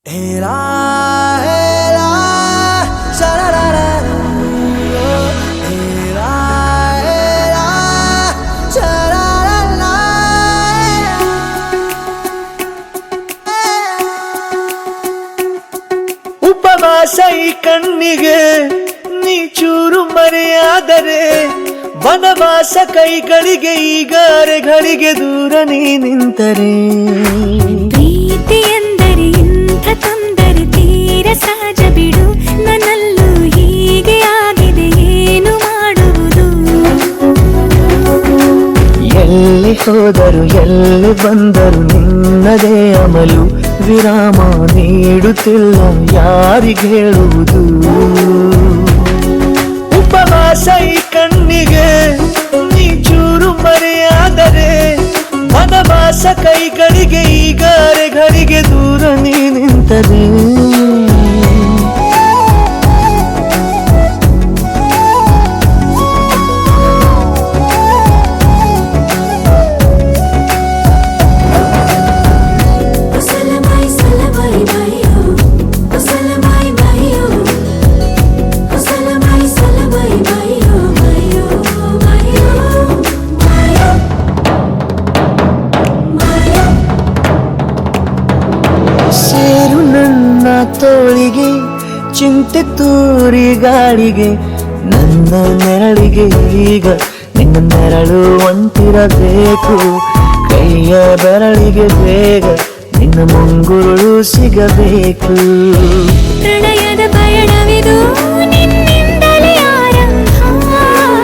ಹೇರಾ ಹೇರಾ ಶರರರ ಹೇರಾ ಹೇರಾ ಶರರರ ಉಪವಾಸ ಈ ಕಣ್ಣಿಗೆ ನೀ ಚೂರು ಮರೆಯಾದರೆ ವನವಾಸ ಕೈಗಳಿಗೆ ಈಗ ಅರೆಗಳಿಗೆ ದೂರ ನೀ ನಿಂತರೆ ಪ್ರೀತಿ ಎಂದರೆ ಇಂಥ ತೊಂದರೆ ತೀರ ಸಹಜ ಬಿಡು ನನ್ನಲ್ಲೂ ಹೀಗೆ ಆಗಿದೆ ಏನು ಮಾಡುವುದು ಎಲ್ಲಿ ಹೋದರು ಎಲ್ಲಿ ಬಂದರು ನಿನ್ನದೇ ಅಮಲು ವಿರಾಮ ನೀಡುತ್ತಿಲ್ಲ ಯಾರಿಗೆ ಹೇಳುವುದು ಉಪವಾಸ ಈ ಕಣ್ಣಿಗೆ ನೀ ಚೂರು ಮರೆಯಾದರೆ ವನವಾಸ ಕೈಗಳಿಗೆ ಈಗ ಅರೆಗಳಿಗೆ ದೂರ ನೀ ನಿಂತರೆ ಸೇರು ನನ್ನ ತೋಳಿಗೆ ಚಿಂತೆ ತೂರಿ ಗಾಳಿಗೆ ನನ್ನ ನೆರಳಿಗೆ ಈಗ ನಿನ್ನ ನೆರಳು ಒಂಟಿರಬೇಕು ಕೈಯ ಬೆರಳಿಗೆ ಬೇಗ ನಿನ್ನ ಮುಂಗುರುಳು ಸಿಗಬೇಕು ಪ್ರಣಯದ ಪಯಣವಿದು